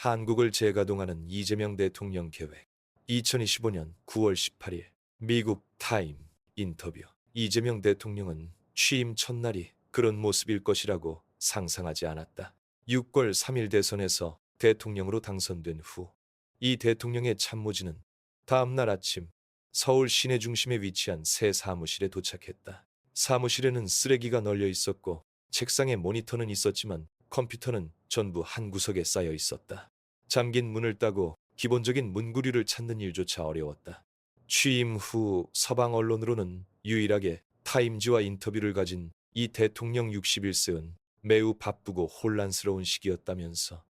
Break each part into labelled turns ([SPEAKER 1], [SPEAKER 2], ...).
[SPEAKER 1] 한국을 재가동하는 이재명 대통령 계획. 2025년 9월 18일 미국 타임 인터뷰. 이재명 대통령은 취임 첫날이 그런 모습일 것이라고 상상하지 않았다. 6월 3일 대선에서 대통령으로 당선된 후 이 대통령의 참모진은 다음 날 아침 서울 시내 중심에 위치한 새 사무실에 도착했다. 사무실에는 쓰레기가 널려 있었고 책상에 모니터는 있었지만 컴퓨터는 전부 한 구석에 쌓여 있었다. 잠긴 문을 따고 기본적인 문구류를 찾는 일조차 어려웠다. 취임 후 서방 언론으로는 유일하게 타임지와 인터뷰를 가진 이 대통령 61세은 매우 바쁘고 혼란스러운 시기였다면서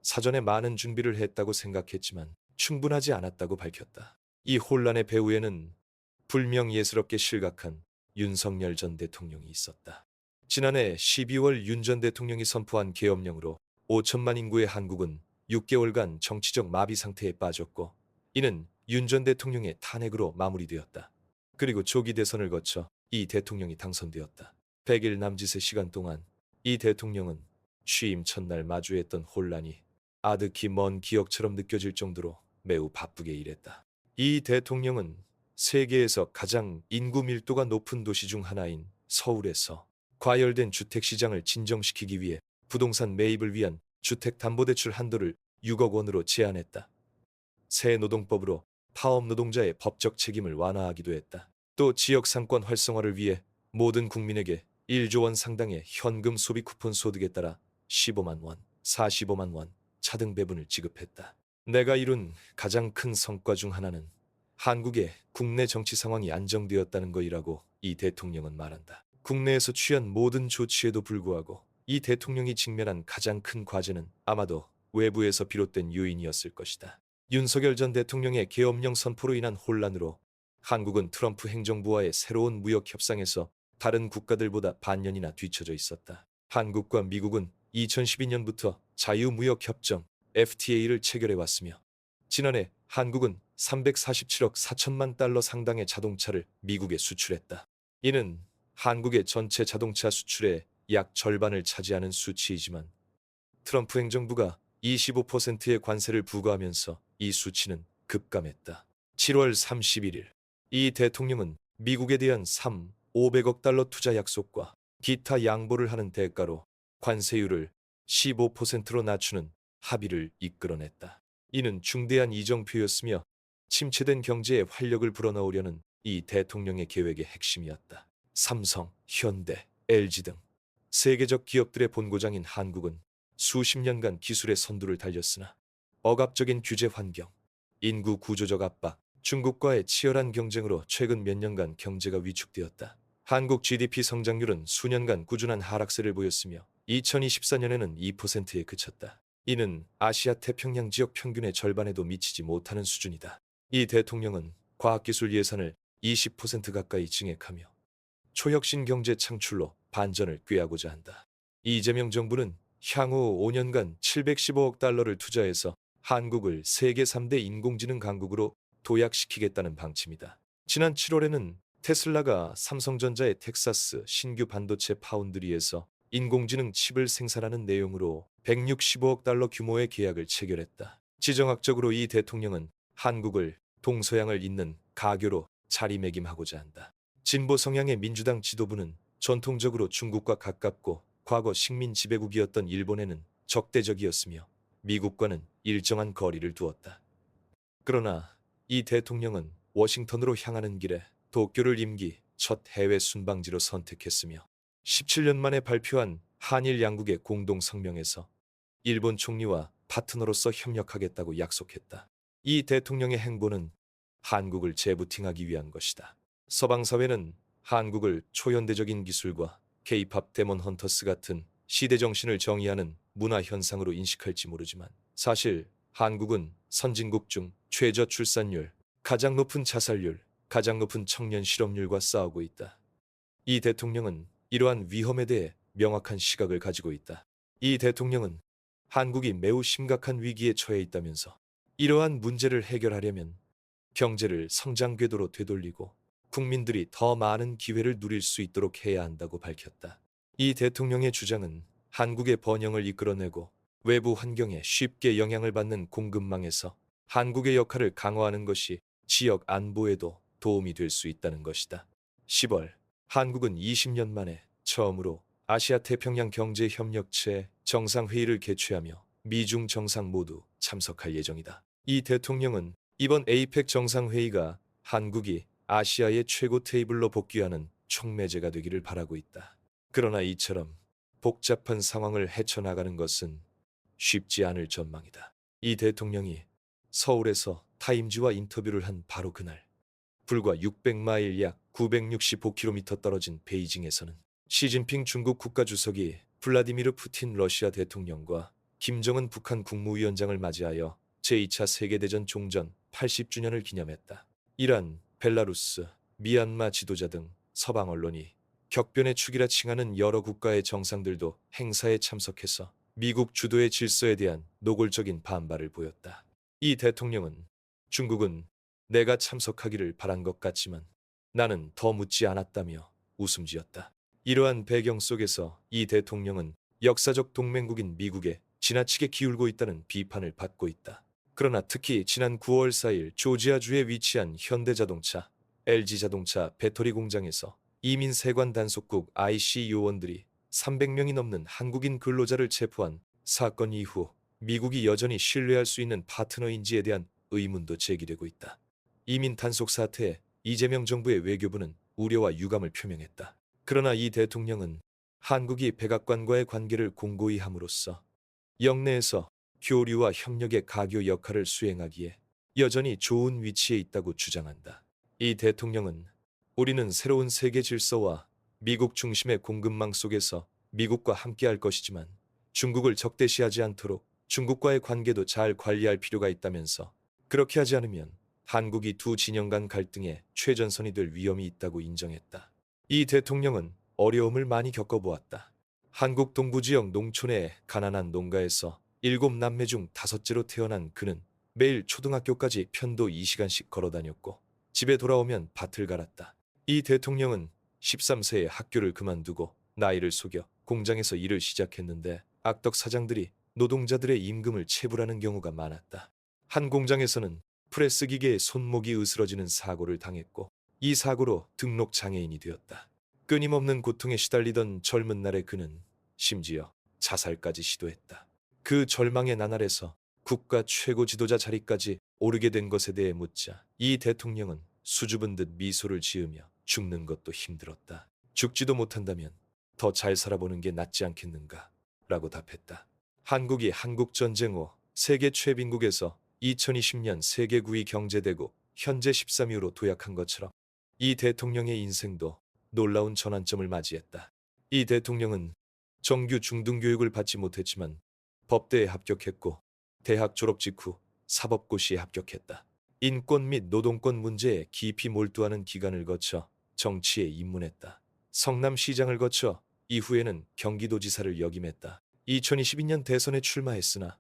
[SPEAKER 1] 사전에 많은 준비를 했다고 생각했지만 충분하지 않았다고 밝혔다. 이 혼란의 배후에는 불명예스럽게 실각한 윤석열 전 대통령이 있었다. 지난해 12월 윤 전 대통령이 선포한 계엄령으로 5천만 인구의 한국은 6개월간 정치적 마비 상태에 빠졌고 이는 윤 전 대통령의 탄핵으로 마무리되었다. 그리고 조기 대선을 거쳐 이 대통령이 당선되었다. 100일 남짓의 시간 동안 이 대통령은 취임 첫날 마주했던 혼란이 아득히 먼 기억처럼 느껴질 정도로 매우 바쁘게 일했다. 이 대통령은 세계에서 가장 인구 밀도가 높은 도시 중 하나인 서울에서 과열된 주택시장을 진정시키기 위해 부동산 매입을 위한 주택담보대출 한도를 6억 원으로 제한했다. 새 노동법으로 파업 노동자의 법적 책임을 완화하기도 했다. 또 지역 상권 활성화를 위해 모든 국민에게 1조 원 상당의 현금 소비 쿠폰 소득에 따라 15만 원, 45만 원 차등 배분을 지급했다. 내가 이룬 가장 큰 성과 중 하나는 한국의 국내 정치 상황이 안정되었다는 것이라고 이 대통령은 말한다. 국내에서 취한 모든 조치에도 불구하고 이 대통령이 직면한 가장 큰 과제는 아마도 외부에서 비롯된 요인이었을 것이다. 윤석열 전 대통령의 계엄령 선포로 인한 혼란으로 한국은 트럼프 행정부와의 새로운 무역 협상에서 다른 국가들보다 반년이나 뒤처져 있었다. 한국과 미국은 2012년부터 자유무역협정 FTA를 체결해왔으며 지난해 한국은 347억 4천만 달러 상당의 자동차를 미국에 수출했다. 이는 한국의 전체 자동차 수출의 약 절반을 차지하는 수치이지만 트럼프 행정부가 25%의 관세를 부과하면서 이 수치는 급감했다. 7월 31일 이 대통령은 미국에 대한 500억 달러 투자 약속과 기타 양보를 하는 대가로 관세율을 15%로 낮추는 합의를 이끌어냈다. 이는 중대한 이정표였으며 침체된 경제에 활력을 불어넣으려는 이 대통령의 계획의 핵심이었다. 삼성, 현대, LG 등 세계적 기업들의 본고장인 한국은 수십 년간 기술의 선두를 달렸으나 억압적인 규제 환경, 인구 구조적 압박, 중국과의 치열한 경쟁으로 최근 몇 년간 경제가 위축되었다. 한국 GDP 성장률은 수년간 꾸준한 하락세를 보였으며 2024년에는 2%에 그쳤다. 이는 아시아 태평양 지역 평균의 절반에도 미치지 못하는 수준이다. 이 대통령은 과학기술 예산을 20% 가까이 증액하며 초혁신 경제 창출로 반전을 꾀하고자 한다. 이재명 정부는 향후 5년간 715억 달러를 투자해서 한국을 세계 3대 인공지능 강국으로 도약시키겠다는 방침이다. 지난 7월에는 테슬라가 삼성전자의 텍사스 신규 반도체 파운드리에서 인공지능 칩을 생산하는 내용으로 165억 달러 규모의 계약을 체결했다. 지정학적으로 이 대통령은 한국을 동서양을 잇는 가교로 자리매김하고자 한다. 진보 성향의 민주당 지도부는 전통적으로 중국과 가깝고 과거 식민 지배국이었던 일본에는 적대적이었으며 미국과는 일정한 거리를 두었다. 그러나 이 대통령은 워싱턴으로 향하는 길에 도쿄를 임기 첫 해외 순방지로 선택했으며 17년 만에 발표한 한일 양국의 공동 성명에서 일본 총리와 파트너로서 협력하겠다고 약속했다. 이 대통령의 행보는 한국을 재부팅하기 위한 것이다. 서방 사회는 한국을 초현대적인 기술과 K-팝 데몬 헌터스 같은 시대 정신을 정의하는 문화 현상으로 인식할지 모르지만 사실 한국은 선진국 중 최저 출산율, 가장 높은 자살률, 가장 높은 청년 실업률과 싸우고 있다. 이 대통령은 이러한 위험에 대해 명확한 시각을 가지고 있다. 이 대통령은 한국이 매우 심각한 위기에 처해 있다면서 이러한 문제를 해결하려면 경제를 성장 궤도로 되돌리고 국민들이 더 많은 기회를 누릴 수 있도록 해야 한다고 밝혔다. 이 대통령의 주장은 한국의 번영을 이끌어내고 외부 환경에 쉽게 영향을 받는 공급망에서 한국의 역할을 강화하는 것이 지역 안보에도 도움이 될 수 있다는 것이다. 10월, 한국은 20년 만에 처음으로 아시아 태평양 경제협력체 정상회의를 개최하며 미중 정상 모두 참석할 예정이다. 이 대통령은 이번 에이펙 정상회의가 한국이 아시아의 최고 테이블로 복귀하는 촉매제가 되기를 바라고 있다. 그러나 이처럼 복잡한 상황을 헤쳐나가는 것은 쉽지 않을 전망이다. 이 대통령이 서울에서 타임즈와 인터뷰를 한 바로 그날, 불과 600마일 약 965km 떨어진 베이징에서는 시진핑 중국 국가주석이 블라디미르 푸틴 러시아 대통령과 김정은 북한 국무위원장을 맞이하여 제2차 세계대전 종전 80주년을 기념했다. 이란, 벨라루스, 미얀마 지도자 등 서방 언론이 격변의 축이라 칭하는 여러 국가의 정상들도 행사에 참석해서 미국 주도의 질서에 대한 노골적인 반발을 보였다. 이 대통령은 중국은 내가 참석하기를 바란 것 같지만 나는 더 묻지 않았다며 웃음 지었다. 이러한 배경 속에서 이 대통령은 역사적 동맹국인 미국에 지나치게 기울고 있다는 비판을 받고 있다. 그러나 특히 지난 9월 4일 조지아주에 위치한 현대자동차, LG자동차 배터리 공장에서 이민 세관 단속국 IC 요원들이 300명이 넘는 한국인 근로자를 체포한 사건 이후 미국이 여전히 신뢰할 수 있는 파트너인지에 대한 의문도 제기되고 있다. 이민 단속 사태에 이재명 정부의 외교부는 우려와 유감을 표명했다. 그러나 이 대통령은 한국이 백악관과의 관계를 공고히 함으로써 영내에서 교류와 협력의 가교 역할을 수행하기에 여전히 좋은 위치에 있다고 주장한다. 이 대통령은 우리는 새로운 세계 질서와 미국 중심의 공급망 속에서 미국과 함께할 것이지만 중국을 적대시하지 않도록 중국과의 관계도 잘 관리할 필요가 있다면서 그렇게 하지 않으면 한국이 두 진영 간 갈등의 최전선이 될 위험이 있다고 인정했다. 이 대통령은 어려움을 많이 겪어보았다. 한국 동부지역 농촌의 가난한 농가에서 7남매 중 5째로 태어난 그는 매일 초등학교까지 편도 2시간씩 걸어 다녔고 집에 돌아오면 밭을 갈았다. 이 대통령은 13세에 학교를 그만두고 나이를 속여 공장에서 일을 시작했는데 악덕 사장들이 노동자들의 임금을 체불하는 경우가 많았다. 한 공장에서는 프레스 기계의 손목이 으스러지는 사고를 당했고 이 사고로 등록 장애인이 되었다. 끊임없는 고통에 시달리던 젊은 날의 그는 심지어 자살까지 시도했다. 그 절망의 나날에서 국가 최고 지도자 자리까지 오르게 된 것에 대해 묻자 이 대통령은 수줍은 듯 미소를 지으며 죽는 것도 힘들었다. 죽지도 못한다면 더 잘 살아보는 게 낫지 않겠는가? 라고 답했다. 한국이 한국전쟁 후 세계 최빈국에서 2020년 세계 9위 경제대국 현재 13위로 도약한 것처럼 이 대통령의 인생도 놀라운 전환점을 맞이했다. 이 대통령은 정규 중등교육을 받지 못했지만 법대에 합격했고 대학 졸업 직후 사법고시에 합격했다. 인권 및 노동권 문제에 깊이 몰두하는 기간을 거쳐 정치에 입문했다. 성남시장을 거쳐 이후에는 경기도지사를 역임했다. 2022년 대선에 출마했으나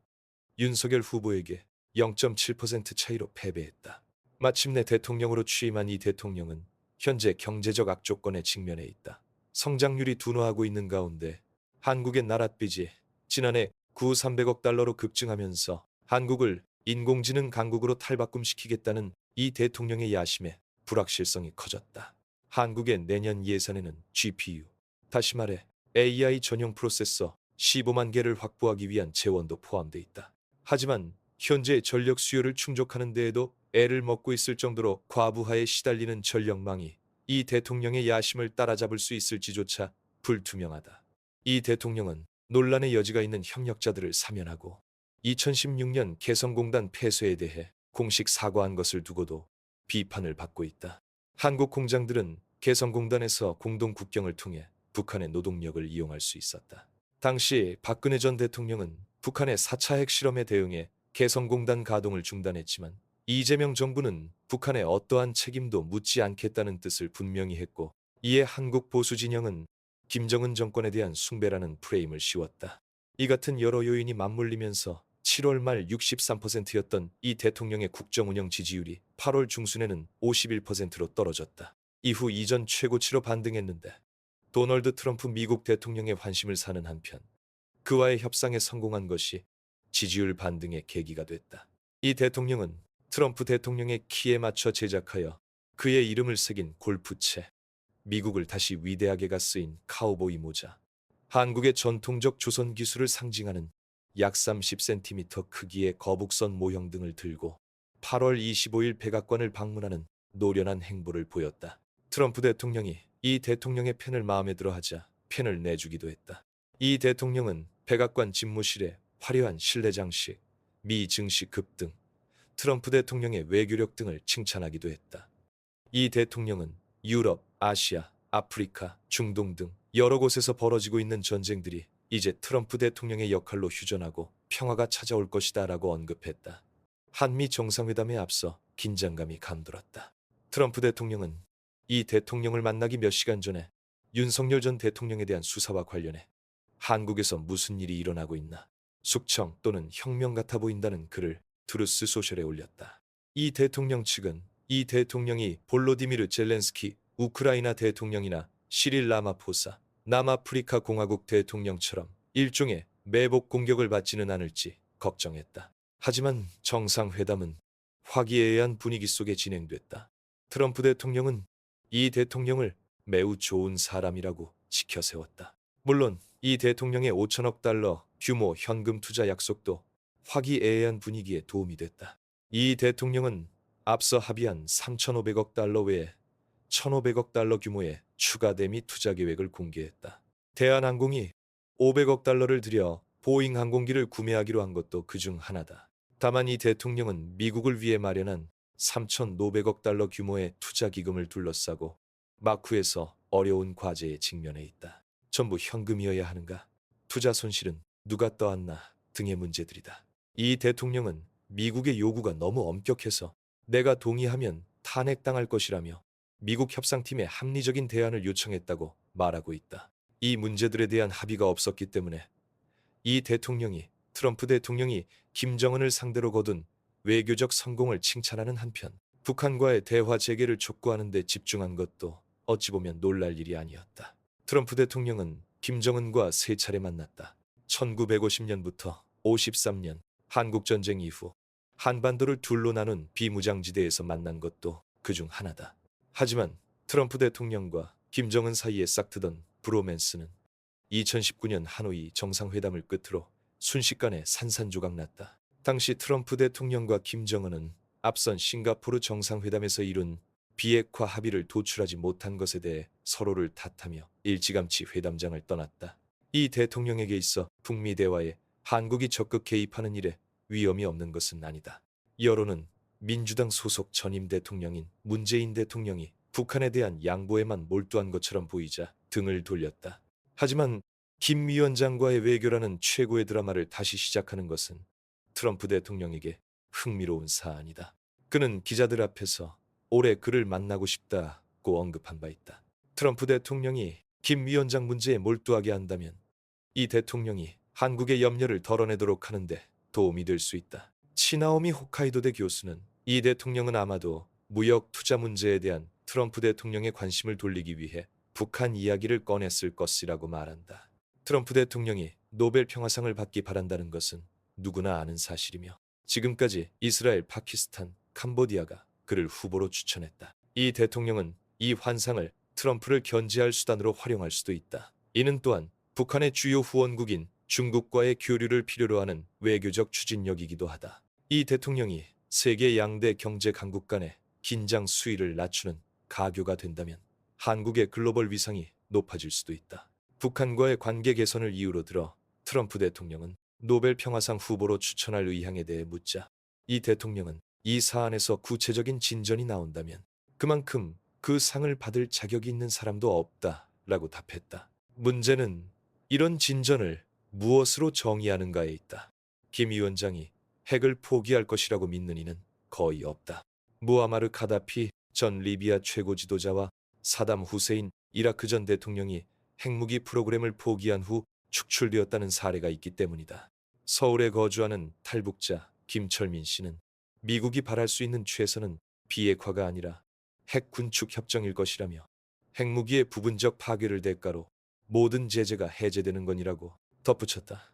[SPEAKER 1] 윤석열 후보에게 0.7% 차이로 패배했다. 마침내 대통령으로 취임한 이 대통령은 현재 경제적 악조건에 직면해 있다. 성장률이 둔화하고 있는 가운데 한국의 나랏빚이 지난해 9,300억 달러로 급증하면서 한국을 인공지능 강국으로 탈바꿈시키겠다는 이 대통령의 야심에 불확실성이 커졌다. 한국의 내년 예산에는 GPU, 다시 말해 AI 전용 프로세서 15만 개를 확보하기 위한 재원도 포함돼 있다. 하지만 현재 전력 수요를 충족하는 데에도 애를 먹고 있을 정도로 과부하에 시달리는 전력망이 이 대통령의 야심을 따라잡을 수 있을지조차 불투명하다. 이 대통령은 논란의 여지가 있는 협력자들을 사면하고 2016년 개성공단 폐쇄에 대해 공식 사과한 것을 두고도 비판을 받고 있다. 한국 공장들은 개성공단에서 공동 국경을 통해 북한의 노동력을 이용할 수 있었다. 당시 박근혜 전 대통령은 북한의 4차 핵실험에 대응해 개성공단 가동을 중단했지만 이재명 정부는 북한의 어떠한 책임도 묻지 않겠다는 뜻을 분명히 했고 이에 한국 보수 진영은 김정은 정권에 대한 숭배라는 프레임을 씌웠다. 이 같은 여러 요인이 맞물리면서 7월 말 63%였던 이 대통령의 국정운영 지지율이 8월 중순에는 51%로 떨어졌다. 이후 이전 최고치로 반등했는데 도널드 트럼프 미국 대통령의 환심을 사는 한편 그와의 협상에 성공한 것이 지지율 반등의 계기가 됐다. 이 대통령은 트럼프 대통령의 키에 맞춰 제작하여 그의 이름을 새긴 골프채, 미국을 다시 위대하게가 쓰인 카우보이 모자, 한국의 전통적 조선 기술을 상징하는 약 30cm 크기의 거북선 모형 등을 들고 8월 25일 백악관을 방문하는 노련한 행보를 보였다. 트럼프 대통령이 이 대통령의 펜을 마음에 들어 하자 펜을 내주기도 했다. 이 대통령은 백악관 집무실에 화려한 실내 장식, 미 증시 급등, 트럼프 대통령의 외교력 등을 칭찬하기도 했다. 이 대통령은 유럽, 아시아, 아프리카, 중동 등 여러 곳에서 벌어지고 있는 전쟁들이 이제 트럼프 대통령의 역할로 휴전하고 평화가 찾아올 것이다라고 언급했다. 한미 정상회담에 앞서 긴장감이 감돌았다. 트럼프 대통령은 이 대통령을 만나기 몇 시간 전에 윤석열 전 대통령에 대한 수사와 관련해 한국에서 무슨 일이 일어나고 있나, 숙청 또는 혁명 같아 보인다는 글을 트루스 소셜에 올렸다. 이 대통령 측은 이 대통령이 볼로디미르 젤렌스키 우크라이나 대통령이나 시릴 라마포사 남아프리카 공화국 대통령처럼 일종의 매복 공격을 받지는 않을지 걱정했다. 하지만 정상회담은 화기애애한 분위기 속에 진행됐다. 트럼프 대통령은 이 대통령을 매우 좋은 사람이라고 지켜세웠다. 물론 이 대통령의 5천억 달러 규모 현금 투자 약속도 화기애애한 분위기에 도움이 됐다. 이 대통령은 앞서 합의한 3,500억 달러 외에 1,500억 달러 규모의 추가 대미 투자 계획을 공개했다. 대한항공이 500억 달러를 들여 보잉 항공기를 구매하기로 한 것도 그중 하나다. 다만 이 대통령은 미국을 위해 마련한 3,500억 달러 규모의 투자 기금을 둘러싸고 마쿠에서 어려운 과제에 직면해 있다. 전부 현금이어야 하는가? 투자 손실은 누가 떠안나? 등의 문제들이다. 이 대통령은 미국의 요구가 너무 엄격해서 내가 동의하면 탄핵당할 것이라며 미국 협상팀에 합리적인 대안을 요청했다고 말하고 있다. 이 문제들에 대한 합의가 없었기 때문에 이 대통령이 트럼프 대통령이 김정은을 상대로 거둔 외교적 성공을 칭찬하는 한편 북한과의 대화 재개를 촉구하는 데 집중한 것도 어찌 보면 놀랄 일이 아니었다. 트럼프 대통령은 김정은과 세 차례 만났다. 1950년부터 53년 한국전쟁 이후 한반도를 둘로 나눈 비무장지대에서 만난 것도 그중 하나다. 하지만 트럼프 대통령과 김정은 사이에 싹트던 브로맨스는 2019년 하노이 정상회담을 끝으로 순식간에 산산조각 났다. 당시 트럼프 대통령과 김정은은 앞선 싱가포르 정상회담에서 이룬 비핵화 합의를 도출하지 못한 것에 대해 서로를 탓하며 일찌감치 회담장을 떠났다. 이 대통령에게 있어 북미 대화에 한국이 적극 개입하는 일에 위험이 없는 것은 아니다. 여론은 민주당 소속 전임 대통령인 문재인 대통령이 북한에 대한 양보에만 몰두한 것처럼 보이자 등을 돌렸다. 하지만 김 위원장과의 외교라는 최고의 드라마를 다시 시작하는 것은 트럼프 대통령에게 흥미로운 사안이다. 그는 기자들 앞에서 올해 그를 만나고 싶다고 언급한 바 있다. 트럼프 대통령이 김 위원장 문제에 몰두하게 한다면 이 대통령이 한국의 염려를 덜어내도록 하는데 도움이 될 수 있다. 치나오미 홋카이도대 교수는 이 대통령은 아마도 무역 투자 문제에 대한 트럼프 대통령의 관심을 돌리기 위해 북한 이야기를 꺼냈을 것이라고 말한다. 트럼프 대통령이 노벨 평화상을 받기 바란다는 것은 누구나 아는 사실이며 지금까지 이스라엘, 파키스탄, 캄보디아가 그를 후보로 추천했다. 이 대통령은 이 환상을 트럼프를 견제할 수단으로 활용할 수도 있다. 이는 또한 북한의 주요 후원국인 중국과의 교류를 필요로 하는 외교적 추진력이기도 하다. 이 대통령이 세계 양대 경제 강국 간의 긴장 수위를 낮추는 가교가 된다면 한국의 글로벌 위상이 높아질 수도 있다. 북한과의 관계 개선을 이유로 들어 트럼프 대통령은 노벨 평화상 후보로 추천할 의향에 대해 묻자 이 대통령은 이 사안에서 구체적인 진전이 나온다면 그만큼 그 상을 받을 자격이 있는 사람도 없다라고 답했다. 문제는 이런 진전을 무엇으로 정의하는가에 있다. 김 위원장이 핵을 포기할 것이라고 믿는 이는 거의 없다. 무아마르 카다피 전 리비아 최고 지도자와 사담 후세인 이라크 전 대통령이 핵무기 프로그램을 포기한 후 축출되었다는 사례가 있기 때문이다. 서울에 거주하는 탈북자 김철민 씨는 미국이 바랄 수 있는 최선은 비핵화가 아니라 핵 군축 협정일 것이라며 핵무기의 부분적 파괴를 대가로 모든 제재가 해제되는 건이라고 덧붙였다.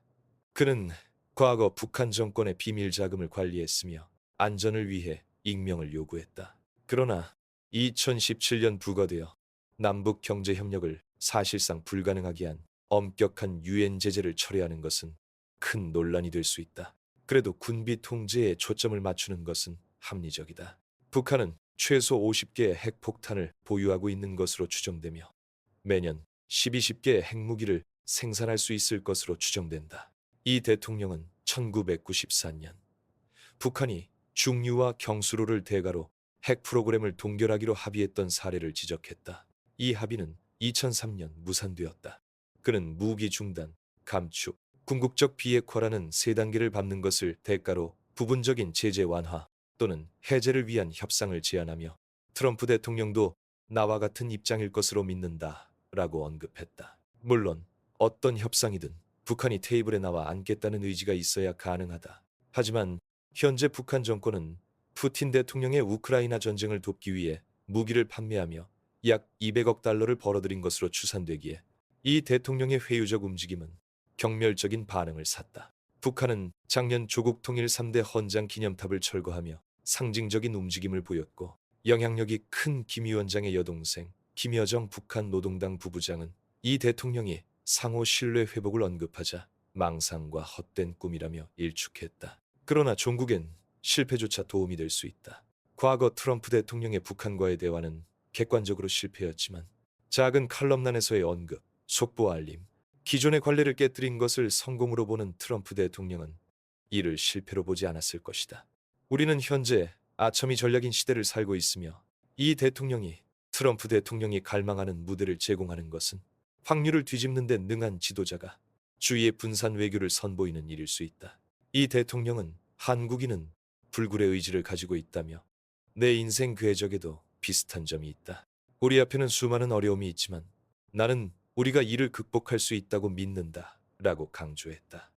[SPEAKER 1] 그는 과거 북한 정권의 비밀 자금을 관리했으며 안전을 위해 익명을 요구했다. 그러나 2017년 부과되어 남북 경제 협력을 사실상 불가능하게 한 엄격한 유엔 제재를 철회하는 것은 큰 논란이 될 수 있다. 그래도 군비 통제에 초점을 맞추는 것은 합리적이다. 북한은 최소 50개의 핵폭탄을 보유하고 있는 것으로 추정되며 매년 12개의 핵무기를 생산할 수 있을 것으로 추정된다. 이 대통령은 1994년 북한이 중유와 경수로를 대가로 핵 프로그램을 동결하기로 합의했던 사례를 지적했다. 이 합의는 2003년 무산되었다. 그는 무기 중단, 감축, 궁극적 비핵화라는 세 단계를 밟는 것을 대가로 부분적인 제재 완화 또는 해제를 위한 협상을 제안하며 트럼프 대통령도 나와 같은 입장일 것으로 믿는다 라고 언급했다. 물론 어떤 협상이든 북한이 테이블에 나와 앉겠다는 의지가 있어야 가능하다. 하지만 현재 북한 정권은 푸틴 대통령의 우크라이나 전쟁을 돕기 위해 무기를 판매하며 약 200억 달러를 벌어들인 것으로 추산되기에 이 대통령의 회유적 움직임은 경멸적인 반응을 샀다. 북한은 작년 조국 통일 3대 헌장 기념탑을 철거하며 상징적인 움직임을 보였고 영향력이 큰 김 위원장의 여동생 김여정 북한 노동당 부부장은 이 대통령이 상호 신뢰 회복을 언급하자 망상과 헛된 꿈이라며 일축했다. 그러나 종국엔 실패조차 도움이 될 수 있다. 과거 트럼프 대통령의 북한과의 대화는 객관적으로 실패였지만 작은 칼럼란에서의 언급, 속보 알림, 기존의 관례를 깨뜨린 것을 성공으로 보는 트럼프 대통령은 이를 실패로 보지 않았을 것이다. 우리는 현재 아첨이 전략인 시대를 살고 있으며 이 대통령이 트럼프 대통령이 갈망하는 무대를 제공하는 것은 확률을 뒤집는 데 능한 지도자가 주위의 분산 외교를 선보이는 일일 수 있다. 이 대통령은 한국인은 불굴의 의지를 가지고 있다며 내 인생 궤적에도 비슷한 점이 있다. 우리 앞에는 수많은 어려움이 있지만 나는 우리가 이를 극복할 수 있다고 믿는다 라고 강조했다.